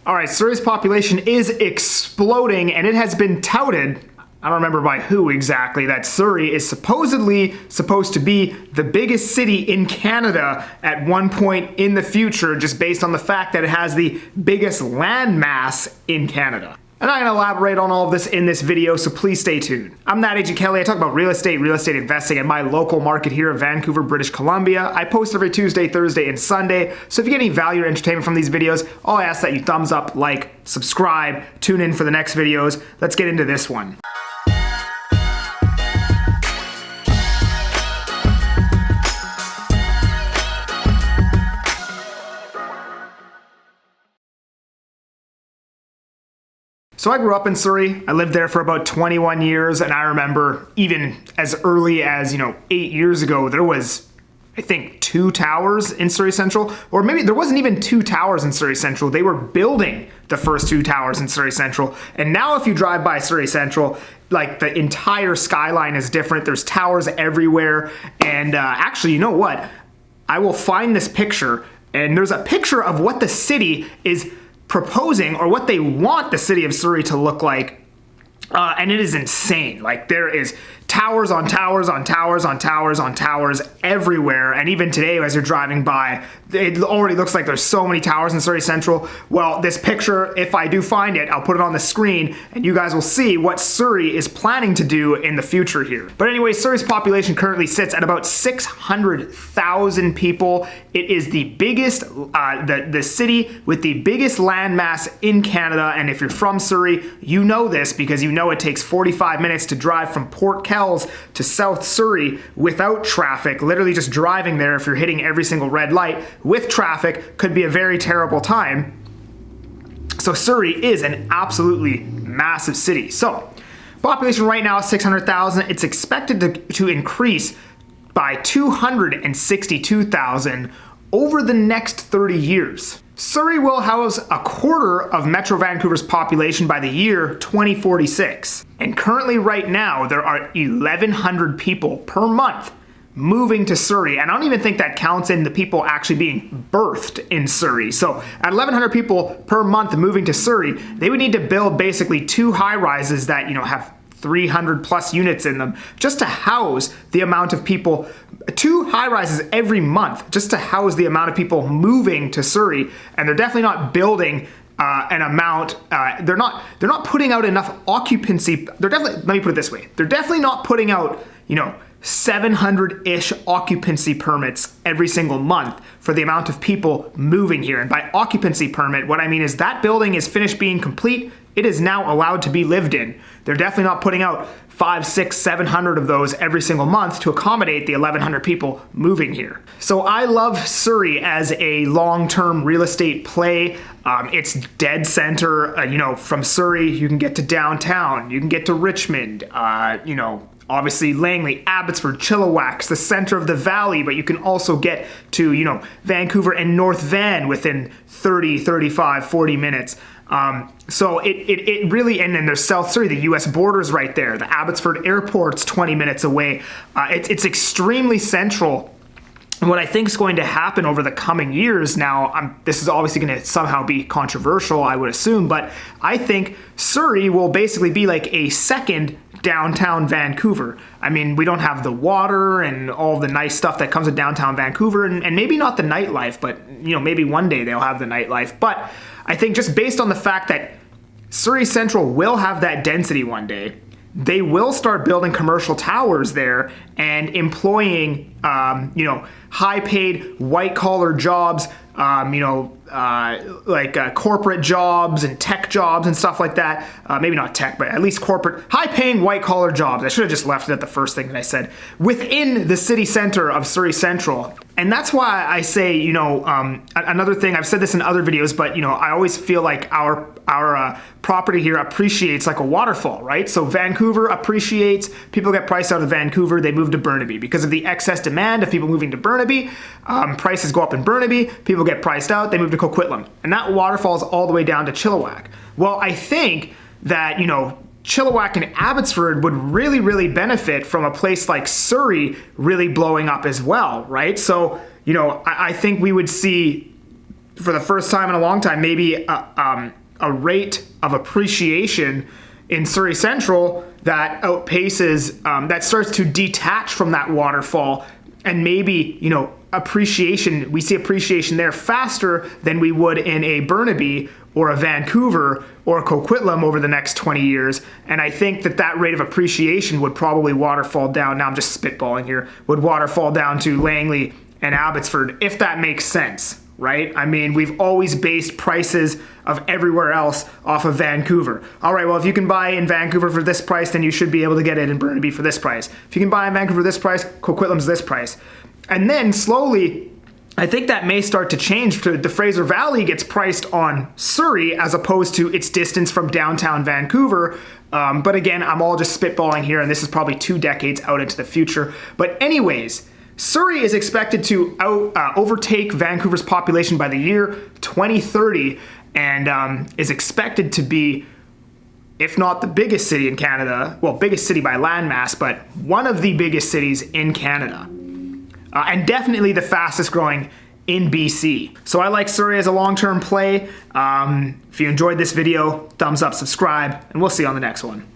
All right, Surrey's population is exploding, and it has been touted, I don't remember by who exactly, that Surrey is supposedly supposed to be the biggest city in Canada at one point in the future, just based on the fact that it has the biggest land mass in Canada. And I'm going to elaborate on all of this in this video, so please stay tuned. I'm that Agent Kelly. I talk about real estate investing, and my local market here in Vancouver, British Columbia. I post every Tuesday, Thursday, and Sunday. So if you get any value or entertainment from these videos, all I ask that you thumbs up, like, subscribe, tune in for the next videos. Let's get into this one. So I grew up in Surrey. I lived there for about 21 years, and I remember even as early as, 8 years ago, there was, I think, 2 towers in Surrey Central, or maybe there wasn't even 2 towers in Surrey Central. They were building the first 2 towers in Surrey Central. And now if you drive by Surrey Central, like the entire skyline is different. There's towers everywhere. And actually, you know what? I will find this picture, and there's a picture of what the city is proposing, or what they want the city of Surrey to look like, and it is insane. Like, there is towers on towers on towers on towers on towers everywhere, and even today as you're driving by, it already looks like there's so many towers in Surrey Central. Well, this picture, if I do find it, I'll put it on the screen, and you guys will see what Surrey is planning to do in the future here. But anyway, Surrey's population currently sits at about 600,000 people. It is the biggest, the city with the biggest landmass in Canada, and if you're from Surrey, you know this because you know it takes 45 minutes to drive from Port Kells to South Surrey without traffic. Literally just driving there, if you're hitting every single red light with traffic, could be a very terrible time. So Surrey is an absolutely massive city. So population right now is 600,000. It's expected to increase by 262,000 over the next 30 years. Surrey will house a quarter of Metro Vancouver's population by the year 2046. And currently right now, there are 1,100 people per month moving to Surrey. And I don't even think that counts in the people actually being birthed in Surrey. So at 1,100 people per month moving to Surrey, they would need to build basically 2 high-rises that, have 300 plus units in them just to house the amount of people, 2 high-rises every month just to house the amount of people moving to Surrey. And they're definitely not building an amount, they're not putting out enough occupancy. Let me put it this way. They're definitely not putting out, 700-ish occupancy permits every single month for the amount of people moving here. And by occupancy permit, what I mean is that building is finished being complete. It is now allowed to be lived in. They're definitely not putting out 500, 600, 700 of those every single month to accommodate the 1,100 people moving here. So I love Surrey as a long-term real estate play. It's dead center. From Surrey, you can get to downtown. You can get to Richmond. Obviously Langley, Abbotsford, Chilliwack's the center of the valley, but you can also get to, Vancouver and North Van within 30, 35, 40 minutes. So it really, and then there's South Surrey, the US border's right there. The Abbotsford airport's 20 minutes away. It's extremely central. And what I think is going to happen over the coming years now, this is obviously going to somehow be controversial, I would assume, but I think Surrey will basically be like a second downtown Vancouver. I mean, we don't have the water and all the nice stuff that comes with downtown Vancouver, and maybe not the nightlife, but maybe one day they'll have the nightlife. But I think just based on the fact that Surrey Central will have that density one day, they will start building commercial towers there and employing, high-paid white-collar jobs, corporate jobs and tech jobs and stuff like that. Maybe not tech, but at least corporate, high-paying white-collar jobs. I should have just left it at the first thing that I said. Within the city center of Surrey Central. And that's why I say, another thing, I've said this in other videos, but, I always feel like our property here appreciates like a waterfall, right? So Vancouver appreciates, people get priced out of Vancouver, they move to Burnaby. Because of the excess demand of people moving to Burnaby, prices go up in Burnaby, people get priced out, they move to Coquitlam. And that waterfalls all the way down to Chilliwack. Well, I think that, Chilliwack and Abbotsford would really, really benefit from a place like Surrey really blowing up as well, right? So, I think we would see for the first time in a long time, maybe a rate of appreciation in Surrey Central that outpaces, that starts to detach from that waterfall, and maybe, you know, appreciation, we see appreciation there faster than we would in a Burnaby or a Vancouver or a Coquitlam over the next 20 years. And I think that that rate of appreciation would probably waterfall down, now I'm just spitballing here, would waterfall down to Langley and Abbotsford, if that makes sense, right? I mean, we've always based prices of everywhere else off of Vancouver. All right, well, if you can buy in Vancouver for this price, then you should be able to get it in Burnaby for this price. If you can buy in Vancouver this price, Coquitlam's this price. And then slowly, I think that may start to change to the Fraser Valley gets priced on Surrey as opposed to its distance from downtown Vancouver. But again, I'm all just spitballing here, and this is probably 2 decades out into the future. But anyways, Surrey is expected to overtake Vancouver's population by the year 2030, and is expected to be, if not the biggest city in Canada, well, biggest city by landmass, but one of the biggest cities in Canada. And definitely the fastest growing in BC. So I like Surrey as a long-term play. If you enjoyed this video, thumbs up, subscribe, and we'll see you on the next one.